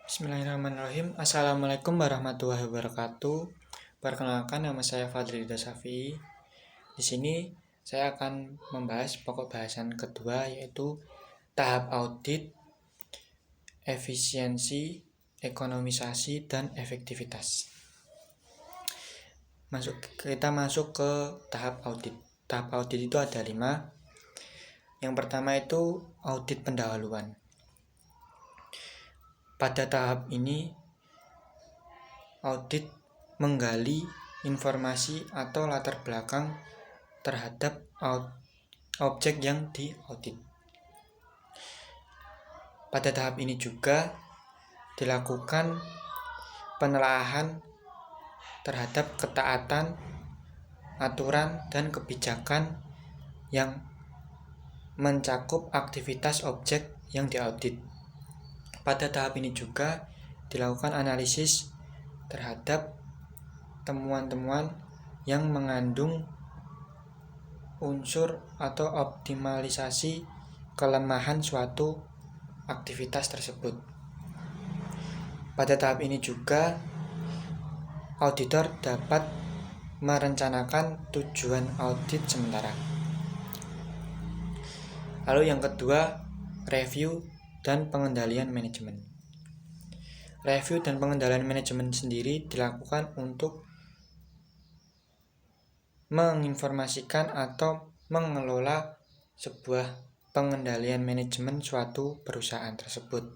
Bismillahirrahmanirrahim. Assalamualaikum warahmatullahi wabarakatuh. Perkenalkan, nama saya Fadli Ridha Syafi'i. Di sini saya akan membahas pokok bahasan kedua, yaitu tahap audit, efisiensi, ekonomisasi, dan efektivitas. Kita masuk ke tahap audit. Tahap audit itu ada 5. Yang pertama itu audit pendahuluan. Pada tahap ini, audit menggali informasi atau latar belakang terhadap objek yang diaudit. Pada tahap ini juga dilakukan penelaahan terhadap ketaatan, aturan, dan kebijakan yang mencakup aktivitas objek yang diaudit. Pada tahap ini juga dilakukan analisis terhadap temuan-temuan yang mengandung unsur atau optimalisasi kelemahan suatu aktivitas tersebut. Pada tahap ini juga auditor dapat merencanakan tujuan audit sementara. Lalu yang kedua, review dan pengendalian manajemen. Review dan pengendalian manajemen sendiri dilakukan untuk menginformasikan atau mengelola sebuah pengendalian manajemen suatu perusahaan tersebut.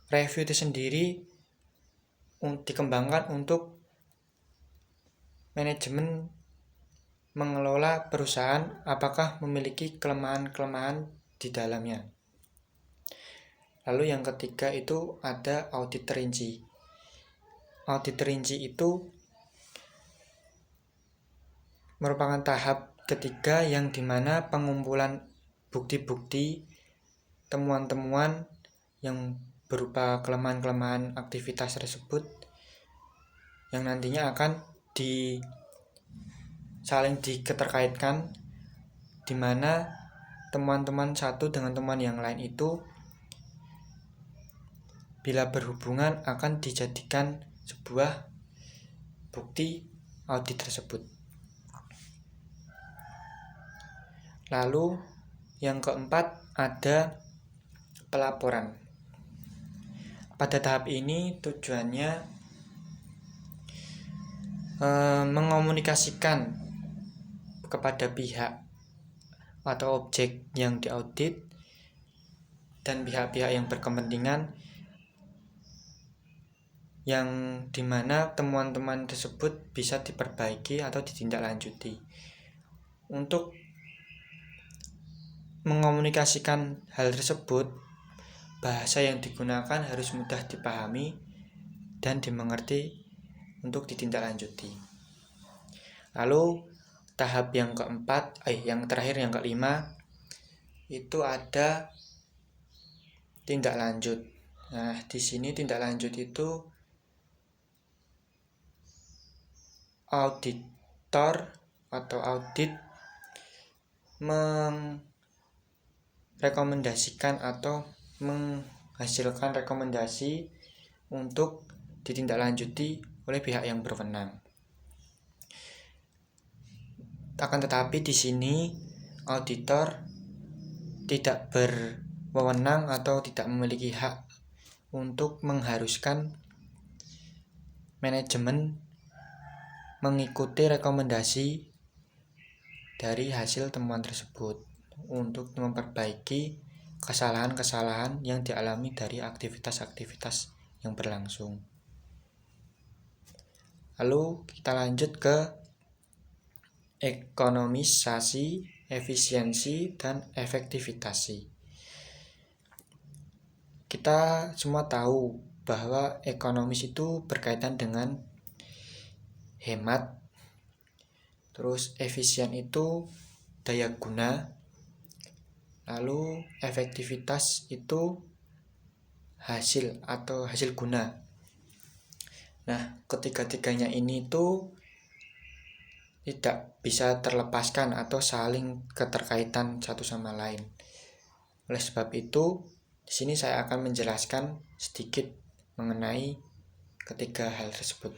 Review itu sendiri dikembangkan untuk manajemen mengelola perusahaan apakah memiliki kelemahan-kelemahan di dalamnya. Lalu yang ketiga itu ada audit terinci. Audit terinci itu merupakan tahap ketiga yang dimana pengumpulan bukti-bukti, temuan-temuan yang berupa kelemahan-kelemahan aktivitas tersebut yang nantinya akan saling diketerkaitkan, di mana temuan-temuan satu dengan temuan yang lain itu bila berhubungan akan dijadikan sebuah bukti audit tersebut. Lalu yang keempat ada pelaporan. Pada tahap ini tujuannya mengomunikasikan kepada pihak atau objek yang diaudit dan pihak-pihak yang berkepentingan, yang dimana temuan-temuan tersebut bisa diperbaiki atau ditindaklanjuti. Untuk mengomunikasikan hal tersebut, bahasa yang digunakan harus mudah dipahami dan dimengerti untuk ditindaklanjuti. Lalu tahap yang terakhir yang kelima itu ada tindak lanjut. Nah, di sini tindak lanjut itu auditor atau audit merekomendasikan atau menghasilkan rekomendasi untuk ditindaklanjuti oleh pihak yang berwenang. Akan tetapi di sini auditor tidak berwenang atau tidak memiliki hak untuk mengharuskan manajemen mengikuti rekomendasi dari hasil temuan tersebut untuk memperbaiki kesalahan-kesalahan yang dialami dari aktivitas-aktivitas yang berlangsung. Lalu kita lanjut ke ekonomisasi, efisiensi, dan efektivitas. Kita semua tahu bahwa ekonomis itu berkaitan dengan hemat, terus efisien itu daya guna, lalu efektivitas itu hasil atau hasil guna. Nah, ketiga-tiganya ini tuh tidak bisa terlepaskan atau saling keterkaitan satu sama lain. Oleh sebab itu, Di sini saya akan menjelaskan sedikit mengenai ketiga hal tersebut.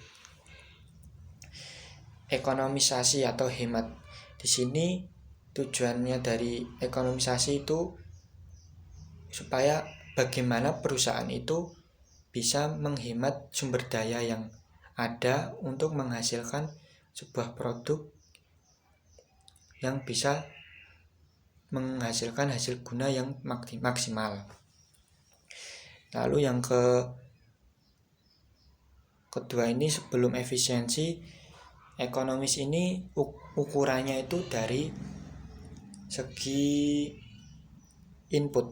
Ekonomisasi atau hemat. Di sini tujuannya dari ekonomisasi itu supaya bagaimana perusahaan itu bisa menghemat sumber daya yang ada untuk menghasilkan sebuah produk yang bisa menghasilkan hasil guna yang maksimal. Lalu yang kedua ini, sebelum efisiensi, ekonomis ini ukurannya itu dari segi input.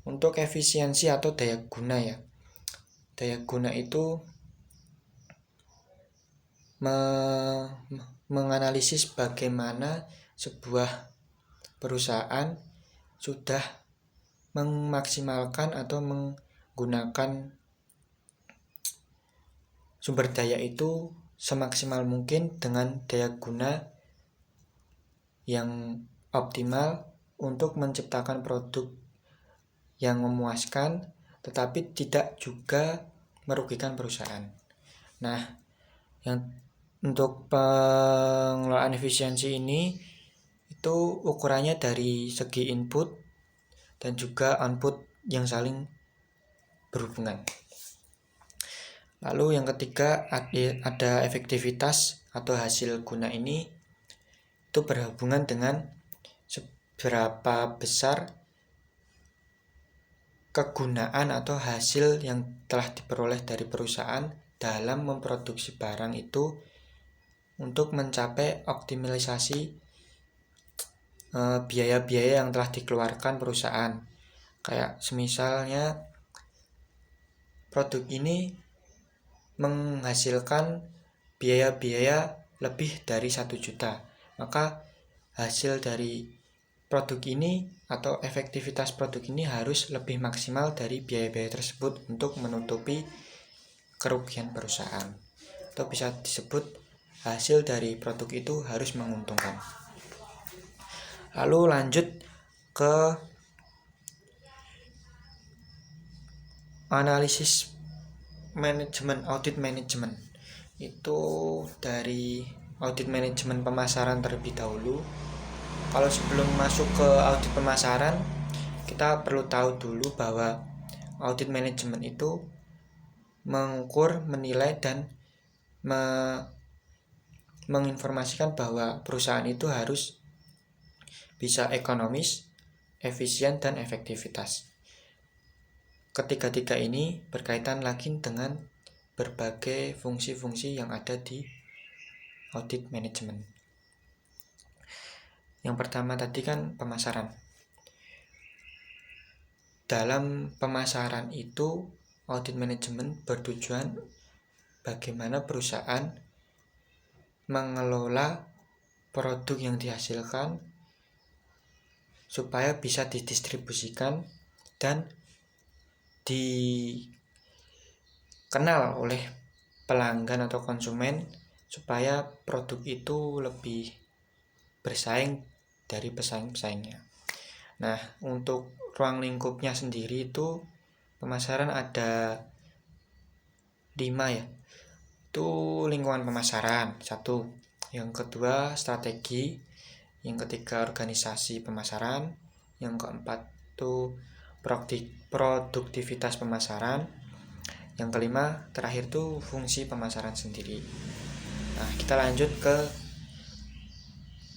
Untuk efisiensi atau daya guna ya. Daya guna itu menganalisis bagaimana sebuah perusahaan sudah memaksimalkan atau menggunakan sumber daya itu semaksimal mungkin dengan daya guna yang optimal untuk menciptakan produk yang memuaskan tetapi tidak juga merugikan perusahaan. Nah, untuk pengelolaan efisiensi ini itu ukurannya dari segi input dan juga output yang saling berhubungan. Lalu yang ketiga ada efektivitas atau hasil guna. Ini itu berhubungan dengan seberapa besar kegunaan atau hasil yang telah diperoleh dari perusahaan dalam memproduksi barang itu untuk mencapai optimalisasi biaya-biaya yang telah dikeluarkan perusahaan. Kayak semisalnya produk ini menghasilkan biaya-biaya lebih dari 1 juta, maka hasil dari produk ini atau efektivitas produk ini harus lebih maksimal dari biaya-biaya tersebut untuk menutupi kerugian perusahaan, atau bisa disebut hasil dari produk itu harus menguntungkan. Lalu lanjut ke analisis manajemen, audit manajemen. Itu dari audit manajemen pemasaran terlebih dahulu. Kalau sebelum masuk ke audit pemasaran, kita perlu tahu dulu bahwa audit manajemen itu mengukur, menilai, dan menginformasikan bahwa perusahaan itu harus bisa ekonomis, efisien, dan efektivitas. Ketiga-tiga ini berkaitan lagi dengan berbagai fungsi-fungsi yang ada di audit manajemen. Yang pertama tadi kan pemasaran. Dalam pemasaran itu, audit manajemen bertujuan bagaimana perusahaan mengelola produk yang dihasilkan supaya bisa didistribusikan dan dikenal oleh pelanggan atau konsumen supaya produk itu lebih bersaing dari pesaing-pesaingnya. Nah, untuk ruang lingkupnya sendiri itu pemasaran ada 5 ya. Itu lingkungan pemasaran 1. Yang kedua strategi. Yang ketiga organisasi pemasaran. Yang keempat itu produktivitas pemasaran. Yang kelima terakhir itu fungsi pemasaran sendiri. Nah, kita lanjut ke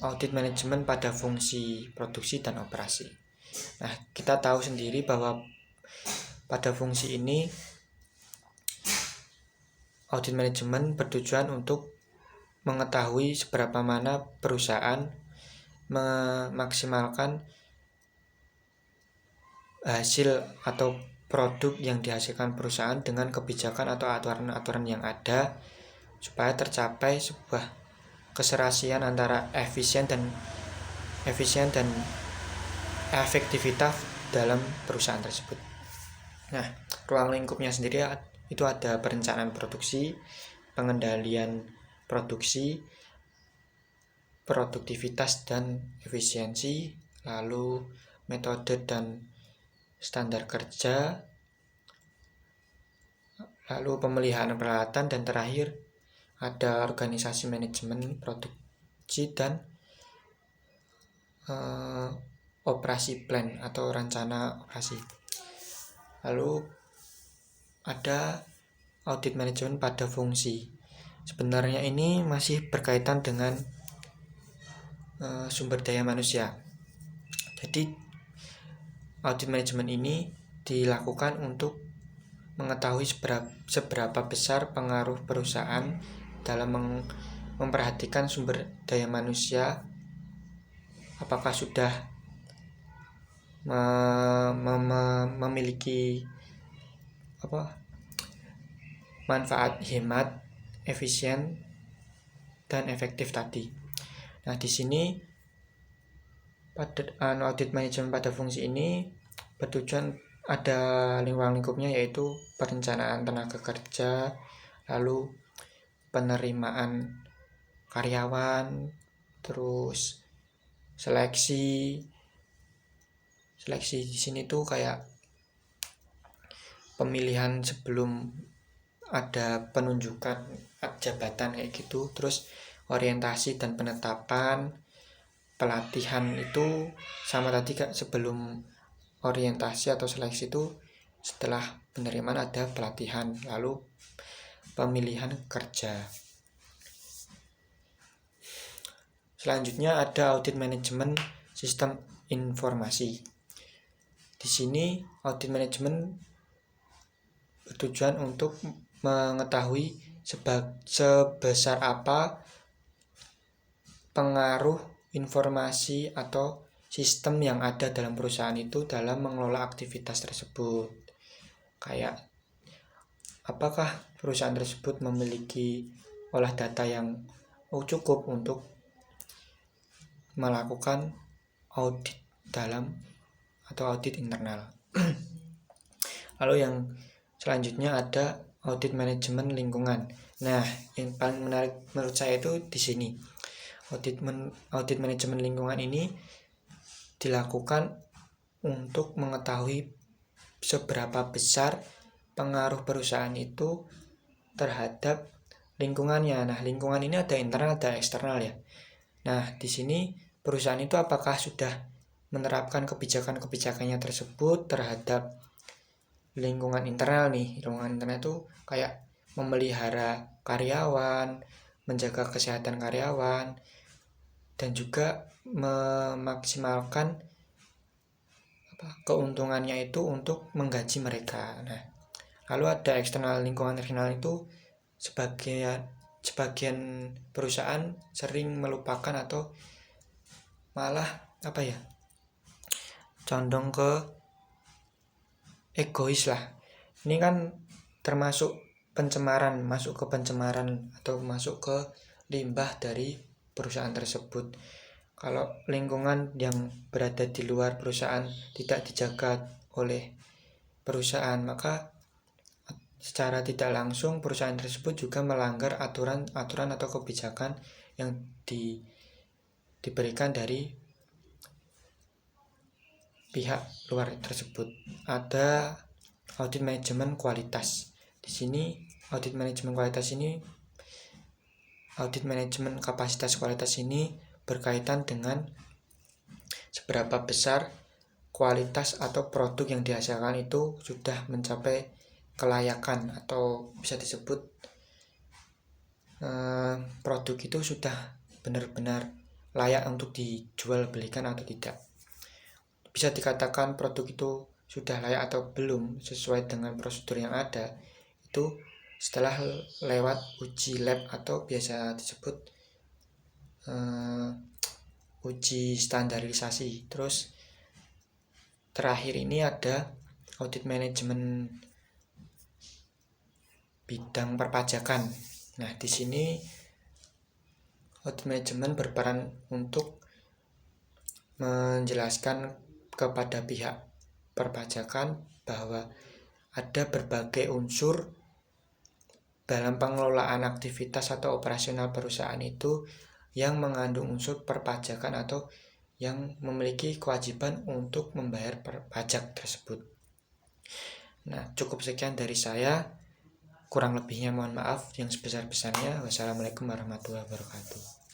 audit manajemen pada fungsi produksi dan operasi. Nah, kita tahu sendiri bahwa pada fungsi ini audit manajemen bertujuan untuk mengetahui seberapa mana perusahaan memaksimalkan hasil atau produk yang dihasilkan perusahaan dengan kebijakan atau aturan-aturan yang ada supaya tercapai sebuah keserasian antara efisien dan efektivitas dalam perusahaan tersebut. Nah, ruang lingkupnya sendiri itu ada perencanaan produksi, pengendalian produksi, produktivitas dan efisiensi, lalu metode dan standar kerja, lalu pemeliharaan peralatan, dan terakhir ada organisasi manajemen produksi dan operasi plan atau rencana operasi. Lalu ada audit manajemen pada fungsi. Sebenarnya ini masih berkaitan dengan sumber daya manusia. Jadi audit manajemen ini dilakukan untuk mengetahui seberapa besar pengaruh perusahaan dalam memperhatikan sumber daya manusia, apakah sudah memiliki manfaat hemat, efisien, dan efektif tadi. Nah, di sini pada audit manajemen pada fungsi ini bertujuan ada lingkup-lingkupnya, yaitu perencanaan tenaga kerja, lalu penerimaan karyawan, terus seleksi di sini tuh kayak pemilihan sebelum ada penunjukan jabatan kayak gitu, terus orientasi dan penetapan, pelatihan itu sama tadi Kak, sebelum orientasi atau seleksi itu, setelah penerimaan ada pelatihan, lalu pemilihan kerja. Selanjutnya ada audit manajemen sistem informasi. Di sini audit manajemen bertujuan untuk mengetahui sebesar apa pengaruh informasi atau sistem yang ada dalam perusahaan itu dalam mengelola aktivitas tersebut. Kayak apakah perusahaan tersebut memiliki olah data yang cukup untuk melakukan audit dalam atau audit internal. Lalu yang selanjutnya ada audit manajemen lingkungan. Nah, yang paling menarik menurut saya itu di sini. Audit manajemen lingkungan ini dilakukan untuk mengetahui seberapa besar pengaruh perusahaan itu terhadap lingkungannya. Nah, lingkungan ini ada internal, ada eksternal ya. Nah, di sini perusahaan itu apakah sudah menerapkan kebijakan-kebijakannya tersebut terhadap lingkungan internal nih. Lingkungan internal itu kayak memelihara karyawan, menjaga kesehatan karyawan, dan juga memaksimalkan keuntungannya itu untuk menggaji mereka. Nah, lalu ada eksternal, lingkungan eksternal itu sebagian perusahaan sering melupakan atau malah condong ke egois lah. Ini kan termasuk pencemaran, masuk ke pencemaran atau masuk ke limbah dari perusahaan tersebut. Kalau lingkungan yang berada di luar perusahaan tidak dijaga oleh perusahaan, maka secara tidak langsung perusahaan tersebut juga melanggar aturan atau kebijakan yang diberikan dari pihak luar tersebut. Ada audit manajemen kualitas. Di sini audit manajemen kualitas ini, audit manajemen kapasitas kualitas ini berkaitan dengan seberapa besar kualitas atau produk yang dihasilkan itu sudah mencapai kelayakan, atau bisa disebut produk itu sudah benar-benar layak untuk dijual belikan atau tidak. Bisa dikatakan produk itu sudah layak atau belum sesuai dengan prosedur yang ada itu setelah lewat uji lab atau biasa disebut uji standarisasi. Terus terakhir ini ada audit manajemen bidang perpajakan. Nah, di sini audit manajemen berperan untuk menjelaskan kepada pihak perpajakan bahwa ada berbagai unsur dalam pengelolaan aktivitas atau operasional perusahaan itu yang mengandung unsur perpajakan atau yang memiliki kewajiban untuk membayar pajak tersebut. Nah, cukup sekian dari saya. Kurang lebihnya mohon maaf yang sebesar-besarnya. Wassalamualaikum warahmatullahi wabarakatuh.